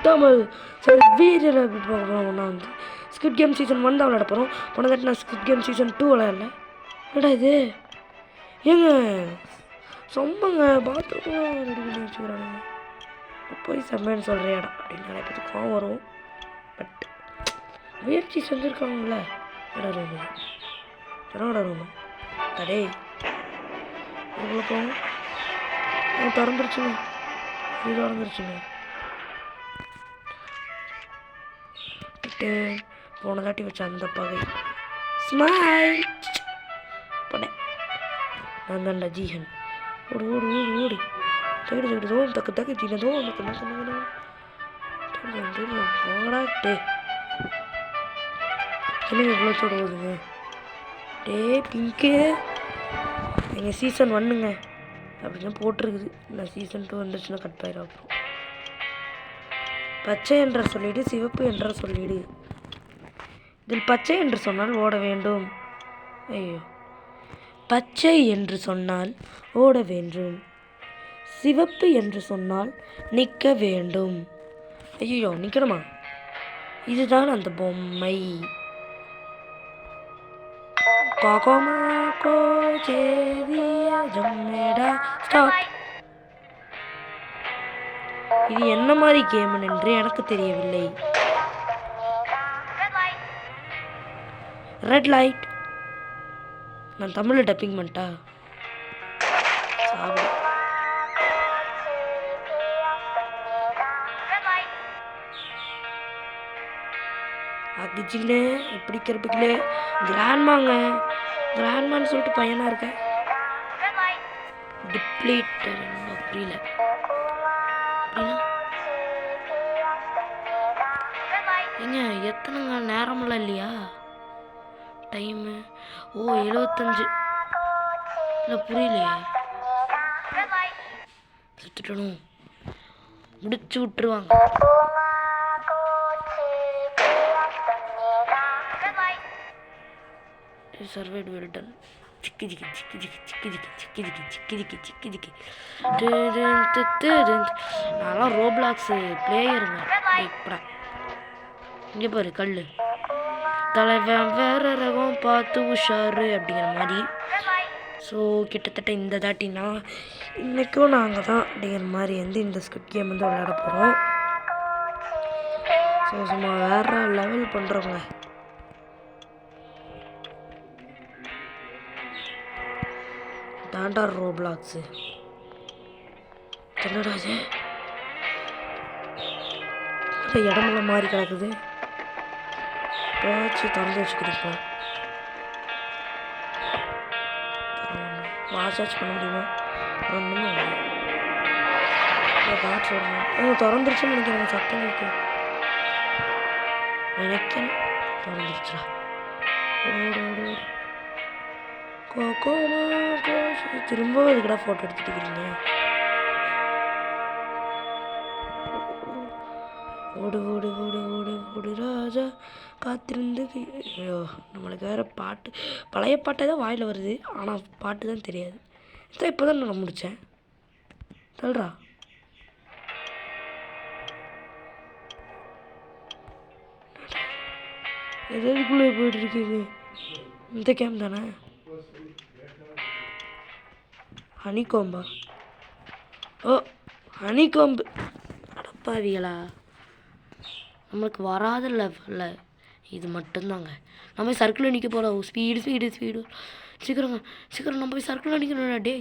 தமிழ் சரி வீடியோவில் எப்படி போகிறோம்னா வந்து ஸ்குவிட் கேம் சீசன் 1 தான் விளையாட போகிறோம். போன தாட்டி நான் ஸ்குவிட் கேம் சீசன் 2 விளையாடல. என்னடா இது ஏங்க சொம்மங்க பாத்ரூம்லாம் ரெடி பண்ணி வச்சுக்கிறாங்க. போய் செம்மன்னு சொல்கிறியாடா அப்படின்னு நிறைய பேருக்கு கோவம் வரும். பட் முயற்சி செஞ்சுருக்காங்கல்ல. என்னடா ரூமு என்னடா ரூமு கடே இவ்வளோ போகும் திறந்துருச்சுங்க. இது திறந்துருச்சுங்க. போன தாட்டி வச்ச அந்த பகை ஸ்மைல் போனேன். நான் தான்டா ஜீஹன். ஓடு ஓடு ஓடு ஓடு தேடு தேடு தோம் தக்கு தக்கு தீனதோ தக்கு தக்கு தக்கு தேடுவோம் போங்கடா டே என்னங்க இவ்வளோ தோடு ஓடுங்க டே பிங்க்கு எங்கள் சீசன் 1ங்க அப்படின்னு போட்டிருக்குது. நான் சீசன் 2 வந்துச்சுன்னா கட் ஆயிடும். அப்புறம் பச்சை என்ற சொல்லிடு சிவப்பு என்ற சொல்லிடு. இதில் பச்சை என்று சொன்னால் ஓட வேண்டும். ஐயோ பச்சை என்று சொன்னால் ஓட வேண்டும். சிவப்பு என்று சொன்னால் நிற்க வேண்டும். ஐயோ நிற்கணுமா? இதுதான் அந்த பொம்மை. இது என்ன மாதிரி கேம் என்று எனக்கு தெரியவில்லை. ரெட் லைட் நான் தமிழில் டப்பிங் பண்ணிட்டா சாப்பிடு. அகிச்சிங்களே எப்படி கருப்பிக்கலே கிராண்ட்மாங்க கிராண்ட்மான்னு சொல்லிட்டு பையனா இருக்க. டிப்ளீட்டர் புரியல ஏங்க எத்தனைங்க நேரமெல்லாம் இல்லையா டைமு? ஓ 75 இல்லை புரியலையே. சுட்டுட்டணும் முடிச்சு விட்டுருவாங்க. சர்வைட் வெல்டன் சிக்கி சிக்கி சிக்கி சிக்கி சிக்கி சிக்கி சிக்கி சிக்கி சிக்கி சிக்கி சிக்கி நான்லாம் ரோப்ளாக்ஸு பிளேயருங்க. இப்படா இங்கே பாரு கல் தலைவன் வேற ரகம் பார்த்து உஷாரு அப்படிங்கிற மாதிரி. ஸோ கிட்டத்தட்ட இந்த தாட்டினா இன்றைக்கும் நாங்கள் தான் அப்படிங்கிற மாதிரி வந்து இந்த ஸ்குவிட் கேம் வந்து விளையாட போகிறோம். ஸோ சும்மா வேறு லெவல் பண்ணுறோங்க. தாண்டா ரோப்ளாக்ஸு என்னடா இது இடமெல்லாம் மாறி கிடக்குது. ஏதாச்சு திறந்து வச்சுக்கிறீங்களா? வாஷாச்சு பண்ண முடியுமா? காற்று வரணும். திறந்துருச்சுன்னு நினைக்கிறேன். சத்தம் இருக்கு நினைக்கிறேன். திறந்துருச்சா? திரும்ப இதுக்கடா ஃபோட்டோ எடுத்துட்டு இருக்கிறீங்க. ஓடு ஓடு ஓடு ஓடு ஓடு ராஜா காத்திருந்து. ஐயோ நம்மளுக்கு வேறு பாட்டு பழைய பாட்டே தான் வாயில் வருது. ஆனால் பாட்டு தான் தெரியாது. இப்போ தான் நான் முடித்தேன். சொல்கிறா எதுக்குள்ளே போயிட்டுருக்கீங்க? இந்த கேம் தானே ஹனிகோம்பா? ஓ ஹனிகோம்பு அடப்பாவிகளா. நம்மளுக்கு வராத லெவலில் இது மட்டும்தாங்க. நம்ம போய் சர்க்கிளில் நிற்க போகிறோம். ஸ்பீடு ஸ்பீடு ஸ்பீடு சீக்கிரங்க சீக்கிரம் நம்ம போய் சர்க்கிளில் நிற்கணும்டா. டே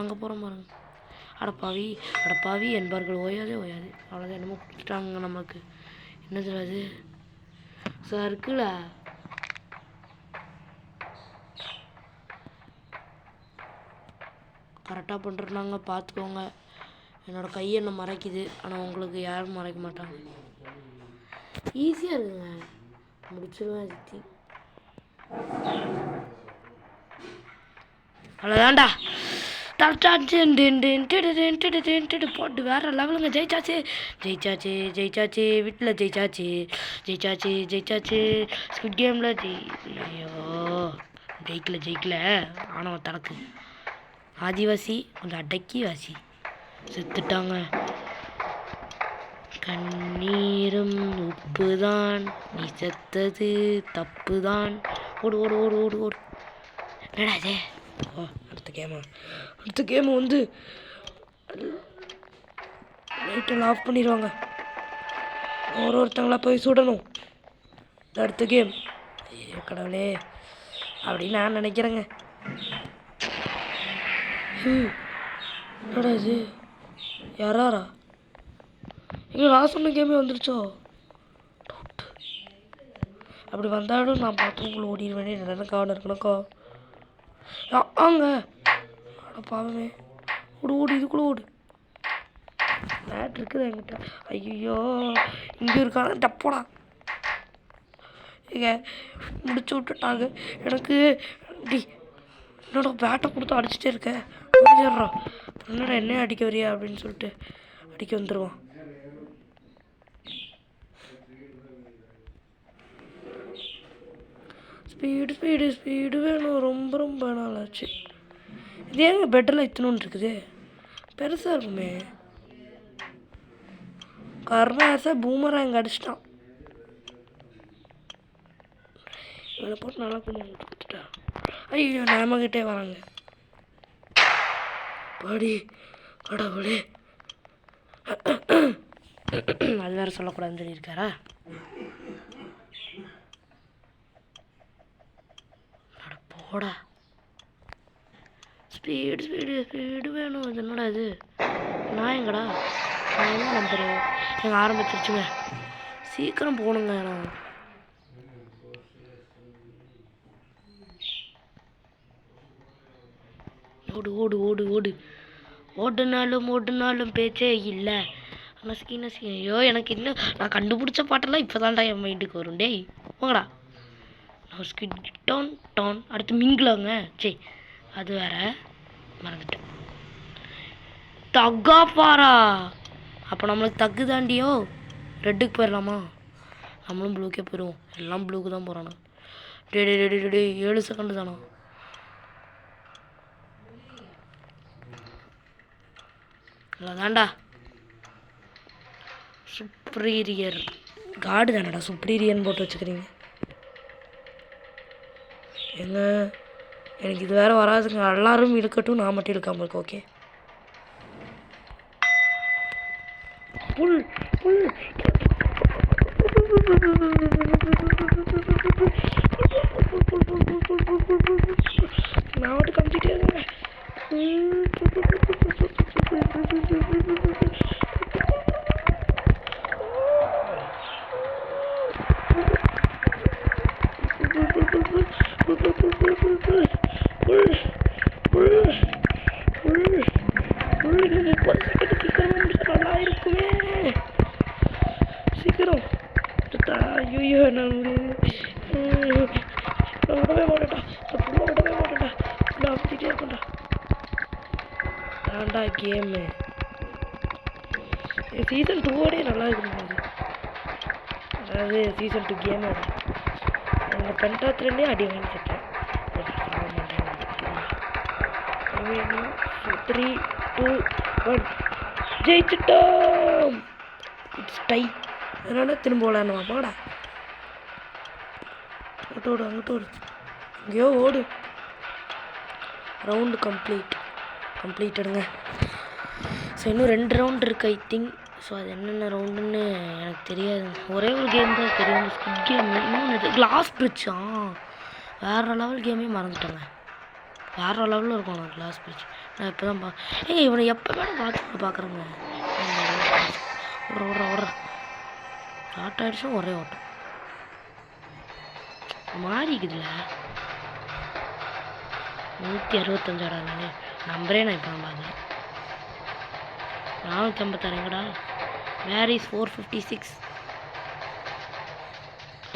அங்கே போகிறோம் பாருங்க. அடப்பாவி அடப்பாவி என்பார்கள் ஓயாதே ஓயாது. அவ்வளோதான் என்னமோ கொடுத்துட்டாங்க நமக்கு. என்னது அது சர்க்கிளா? கரெக்டாக பண்ணுறாங்க பார்த்துக்கோங்க. என்னோடய கை என்ன மறைக்குது. ஆனால் உங்களுக்கு யாரும் மறைக்க மாட்டாங்க. ஈஸியாக இருக்குங்க. முடிச்சிடுவேன் சித்தி. அவ்வளோதான்டா போட்டு வேற லெவலுங்க. ஜெயிச்சாச்சு ஜெயிச்சாச்சு ஜெயிச்சாச்சு வீட்டில் ஜெயிச்சாச்சு ஜெயிச்சாச்சு ஜெயிச்சாச்சு ஸ்குவிட் கேமில் ஐயோ ஜெயிக்கல ஜெயிக்கல. ஆனவ தனக்கு ஆதிவாசி கொஞ்சம் அடக்கி வாசி செத்துட்டாங்க. கண்ணீரும் உப்புதான், நீ செத்தது தப்புதான். ஓடு ஓடு ஓடு ஓடு ஓடு. என்னடா இது? ஓ அடுத்த கேமு வந்து லைட்டெல்லாம் ஆஃப் பண்ணிடுவாங்க. ஒருத்தங்களா போய் சுடணும். அடுத்த கேம். ஐயோ கடவுளே, அப்படின்னு நான் நினைக்கிறேங்க. என்னடா இது? யாரா இங்கே நான் சொன்ன கேமே வந்துருச்சோ? அப்படி வந்தாலும் நான் பார்த்து உங்களை ஓடிடுவேனே. என்ன கவனம் இருக்கணுக்கோ? ஆங்க அட பாவமே. ஓடு ஓடு, இதுக்குள்ளே ஓடு. பேட் இருக்குது என்கிட்ட. ஐயோ இங்கே இருக்கான டப்போடா. இங்கே முடிச்சு விட்டுட்டாங்க எனக்கு. டி என்னோட பேட்டை கொடுத்து அடிச்சுட்டே இருக்கேன். என்னடா என்ன அடிக்க வரியா அப்படின்னு சொல்லிட்டு அடிக்க வந்துடுவான். ஸ்பீடு வேணும். ரொம்ப நாளாச்சு. இது ஏங்க பெட்டில் இத்தணுன்னு இருக்குது? பெருசாக இருக்குமே. கர்ணாசை பூமராங்க அடிச்சிட்டான். இவனை போட்டு நல்லா கொண்டு வந்து கொடுத்துட்டா. ஐயோ நம்மகிட்டே வராங்க. படி கடவுளே. அது வேற சொல்லக்கூடாதுன்னு சொல்லியிருக்காரா? போடா. ஸ்பீடு வேணும். இது என்னடா இது? நான் எங்கடா? நான் என்ன நம்புறேன்? எங்கள் ஆரம்பிச்சிருச்சுங்க. சீக்கிரம் போகணுங்க. நான் ஓடு ஓடு ஓடு ஓடு. ஓடுனாலும் பேச்சே இல்லை. நசுக்கி. ஐயோ எனக்கு இன்னும் நான் கண்டுபிடிச்ச பாட்டெல்லாம் இப்போ தான்டா என் மைண்டுக்கு வரும். டேய் போங்கடா. நான் ஸ்கிட் டான் அடுத்து மிங்கிலாங்க. சரி அது வேற மறந்துட்டேன். தக்கா பாரா. அப்போ நம்மளுக்கு தக்கு தாண்டியோ. ரெட்டுக்கு போயிடலாமா? நம்மளும் ப்ளூக்கே போயிடுவோம். எல்லாம் ப்ளூக்கு தான் போகிறானு. டே 7 செகண்டு தானா? அதான்டா சுப்ரீரியர் காடு தானடா. சுப்ரீரியர்னு போட்டு வச்சுக்கிறீங்க. ஏங்க எனக்கு இது வேறு வராதுங்க. எல்லாரும் இழுக்கட்டும், நான் மட்டும் இழுக்காமல் இருக்கேன். ஓகே புல் நான் மட்டும் கம்ப்ளீட்டே இருங்க. சீக்கிரம். ஐயோ நான் விடவே மாட்டேன்டா. நான் அப்படிட்டே இருக்கேன்டா. தாண்டா கேமு. சீசன் 2ஓடே நல்லா இருக்குது. அதாவது சீசன் 2 கேம் அது. அந்த பென்டாத்லேருந்தே அடி வாங்கி செட்டேன். 3, 2, 1 ஜெயிச்சிட்டோம். It's tie. அதனால திரும்ப விளையாடுவா. போடா அங்கிட்ட ஓடு. எங்கேயோ ஓடு. ரவுண்டு கம்ப்ளீட்டடுங்க. ஸோ இன்னும் 2 ரவுண்டு இருக்குது ஐ திங்க். ஸோ அது என்னென்ன ரவுண்டுன்னு எனக்கு தெரியாது. ஒரே ஒரு கேம் தான் தெரியும், ஸ்குட் கேம். இன்னொன்று கிளாஸ் பிரிட்ஜ். வேறு லெவல் கேமே மறந்துட்டேங்க. வேறு லெவலில் இருக்கும் நான் கிளாஸ் பிரிட்ஜ். நான் இப்போ தான் இவனை எப்போ வேணும் பார்க்குறேங்க. ஓடுற ஸ்டார்ட் ஆகிடுச்சும் ஒரே ஓட்டம் மாறிக்குதுல்ல. 165 நானே நம்பரே. நான் இப்போ தான் பார்க்குறேன். 456 எங்கடா? வேர் இஸ் 456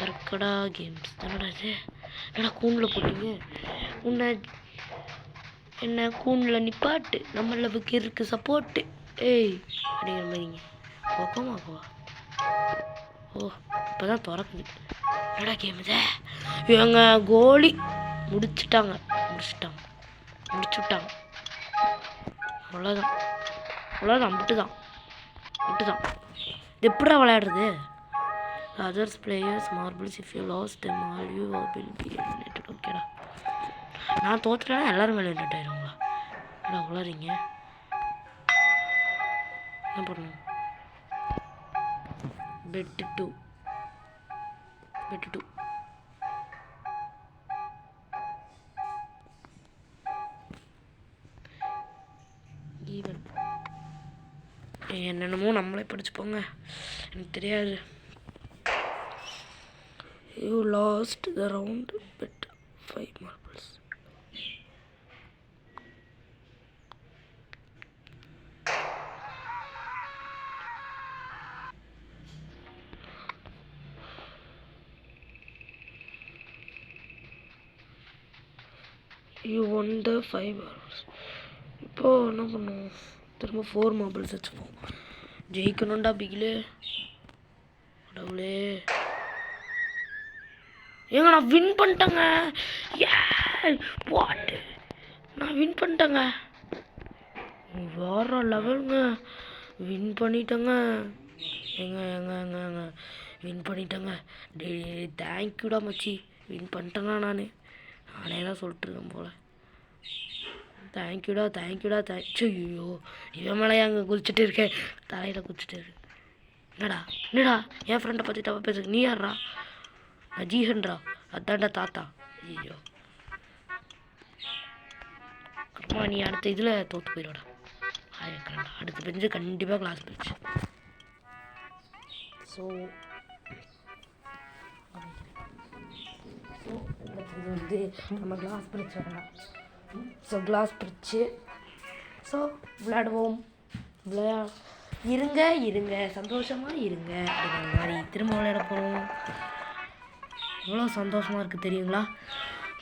இருக்கடா. கேம்ஸ் என்னடா இது? என்னடா கூண்டில் போட்டீங்க? என்ன கூண்டில் நிப்பாட்டு. நம்ம லவ்வுக்கு இருக்கு சப்போர்ட்டு. ஏய் அப்படிங்கிற மாதிரிங்க. போக்கமாக்குவா. ஓ இப்போ தான் திறக்குது. என்னடா கேம் இது? இவங்க கோலி முடிச்சுட்டாங்க. அவ்வளோதான் விட்டுதான். இது எப்படா விளையாடுறது? Others players marbles if you last them all you will be eliminated. ஓகேடா, நான் தோத்துட்டேன்னா எல்லாரும் எலிமினேட் ஆயிடுவாங்களா? ஏடா உளறீங்க, என்ன பண்ணணும்? பெட்டு டூ ஈவன் என்னென்னமோ நம்மளே படிச்சுப்போங்க, எனக்கு தெரியாது. You lost the round bet 5 marbles. You won the 5 marbles. இப்போது என்ன பண்ணுவோம்? திரும்ப 4 marbles வச்சுப்போம். ஜெயிக்கணும்டா பிகிலே. கடவுளே, ஏங்க நான் வின் பண்ணிட்டேங்க. வாட், நான் வின் பண்ணிட்டேங்க. வேற லெவலுங்க, வின் பண்ணிட்டேங்க. ஏங்க வின் பண்ணிட்டேங்க. டே தேங்க்யூடா மச்சி, வின் பண்ணிட்டேங்க. நானே தான் சொல்லிட்டுருக்கேன் போல். தேங்க்யூடா. ஐயோ, இவன் மேலே அங்கே குளிச்சுட்டு இருக்கேன், தலையில் குளிச்சுட்டு இருக்கு. என்னடா என் ஃப்ரெண்டை பற்றி தப்பா பேசுங்க. நீ யாரா? நான் ஜீஹன்ரா, அதான்டா தாத்தா. ஐயோ, அம்மா நீ அடுத்த இதில் தோற்று போயிடுவாடா. அடுத்த பெஞ்சு கண்டிப்பாக கிளாஸ் பெஞ்சு. ஸோ வந்து நம்ம கிளாஸ் பிரிச்சோம்னா, ஸோ கிளாஸ் பிரித்து ஸோ விளையாடுவோம். இருங்க சந்தோஷமாக இருங்க அப்படிங்கிற மாதிரி திரும்ப விளையாட போகிறோம். எவ்வளோ சந்தோஷமாக இருக்குது தெரியுங்களா?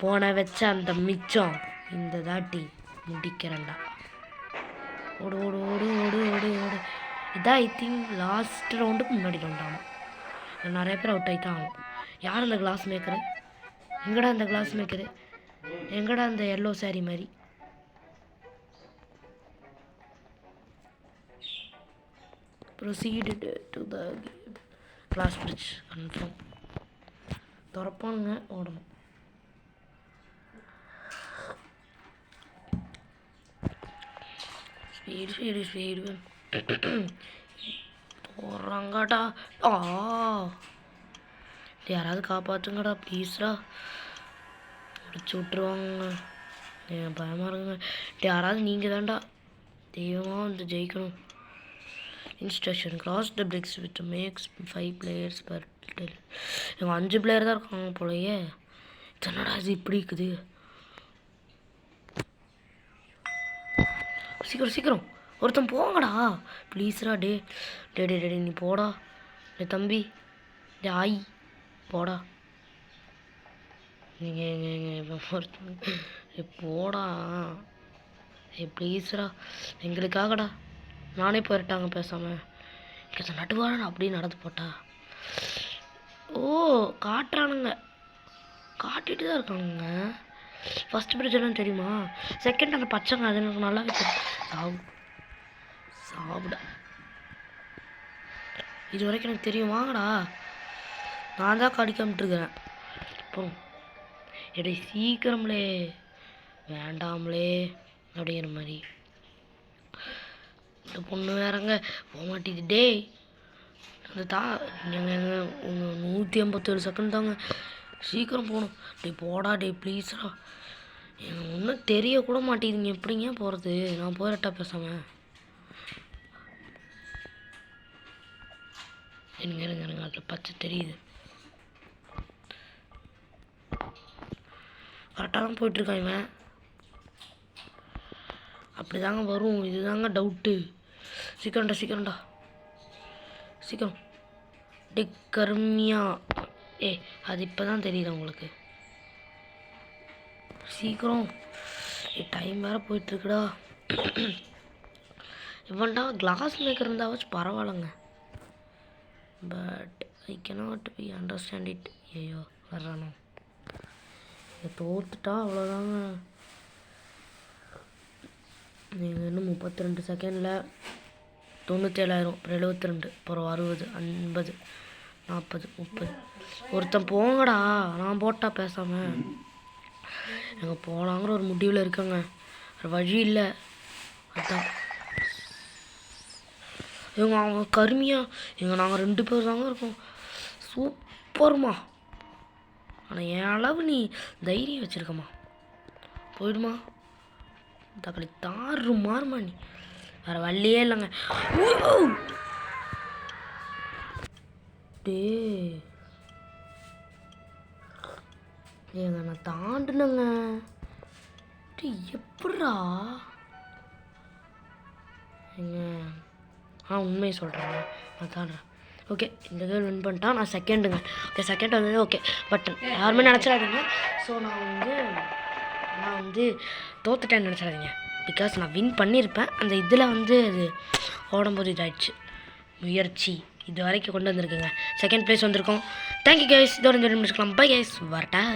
போன வச்ச அந்த மிச்சம் இந்த தாட்டி முடிக்கிறேன்டா. ஓடு ஓடு ஓடு ஓடு ஓடு ஓடு. இதான் ஐ திங்க் லாஸ்ட் ரவுண்டுக்கு முன்னாடி ரவுண்ட் ஆகும். நிறைய பேர் அவுட் ஆகித்தான் ஆகும். யார் அந்த கிளாஸ் மேக்கரு? எங்கடா அந்த கிளாஸ் மேக்கரு? எங்கடா அந்த எல்லோ சாரி மாதிரி? Proceeded to the game. Glass bridge confirm திறப்பானுங்க, ஓடணும். ஸ்பீடு போடுறாங்கடா. யாராவது காப்பாற்றுங்கடா ப்ளீஸ்டா, முடிச்சு விட்ருவாங்க. பயமாக இருக்குங்க. யாராவது நீங்கள் தான்டா தெய்வமாக வந்து ஜெயிக்கணும். Instruction cross the bricks with max 5 players per tell. இவங்க 5 பிளேயர் தான் இருக்காங்க போலயே. என்னடா இது இப்படி இருக்குது? சீக்கிரம் ஒருத்தன் போங்கடா ப்ளீஸ்ரா. டே நீ போடா. டே தம்பி, டே ஆய் போடா. நீங்கள் போடா. ப்ளீஸ்ரா, எங்களுக்காகடா. நானே போயிட்டாங்க பேசாமல். எனக்கு நடுவான அப்படியே நடந்து போட்டா. ஓ காட்டுறானுங்க, காட்டிட்டு தான் இருக்கானுங்க. ஃபஸ்ட் பிரிட்ஜெல்லாம் தெரியுமா? செகண்ட் அந்த பச்சைங்க, அது எனக்கு நல்லாவே தெரியும். சாப்பிட இது வரைக்கும் எனக்கு தெரியும். வாங்கடா, நான் தான் கடிக்காமட்டுருக்கிறேன். அப்புறம் எடை சீக்கிரம்லே, வேண்டாம்லே அப்படிங்கிற மாதிரி. இந்த பொண்ணு வேறங்க போக மாட்டேது. டே அந்த நீங்கள் 157 செகண்ட் தாங்க, சீக்கிரம் போகணும். டே போடா, டே ப்ளீஸ்ரா. எனக்கு ஒன்றும் தெரியக்கூட மாட்டேங்குதுங்க, எப்படிங்க போகிறது? நான் போயிடட்டா பேசாமல். எனக்கு அதில் பச்சை தெரியுது. கரெக்டாக தான் போயிட்டுருக்கான் இவன். அப்படி தாங்க வரும், இதுதாங்க டவுட்டு. சீக்கிரம்டா சீக்கிரம். டே கருமியா, அது இப்போ தான் தெரியுது உங்களுக்கு. சீக்கிரம், டைம் வேறு போயிட்டுருக்குடா. இவன்டா கிளாஸ் மேக்கர் இருந்தால் பரவாயில்லைங்க. But I cannot be understand it. ஐயோ வர்றானோ, இதை தோத்துட்டா அவ்வளோதாங்க. நீங்கள் இன்னும் 32 செகண்டில் 97,000, அப்புறம் 72, அப்புறம் 60, 50, 40, 30. ஒருத்தன் போங்கடா, நான் போட்டா பேசாமல். எங்கே போகலாங்கிற ஒரு முடிவில் இருக்கங்க, வேறு வழி இல்லை. அதான் இவங்க அவங்க கருமையாக எங்கள் நாங்கள் 2 பேர் தாங்க இருக்கோம். சூப்பர்மா. ஆனால் என் அளவு நீ தைரியம் வச்சுருக்கம்மா. போயிடுமா தக்காளி தாறு மாறுமா நீ, வேறு வழியே இல்லைங்க. டே ஏங்க நான் தாண்டுனங்க. டே எப்படா ஏங்க? உண்மையை சொல்கிறேங்க, நான் தாண்டுறேன். ஓகே, இந்த கேர்ள் வின் பண்ணிட்டான், நான் செகண்டுங்க. ஓகே, செகண்ட் வந்தது. ஓகே, பட் யாருமே நினச்சிடாதீங்க. ஸோ நான் வந்து தோத்துட்டேன்னு நினச்சிடாதீங்க. பிகாஸ் நான் வின் பண்ணியிருப்பேன். அந்த இதில் அது ஓடும்போது இதாகிடுச்சு. முயற்சி இது வரைக்கும் கொண்டு வந்திருக்குங்க. செகண்ட் ப்ளேஸ் வந்திருக்கோம். Thank you guys. இதோட இந்த முடிச்சுக்கலாம். பை கைஸ், வரட்டா.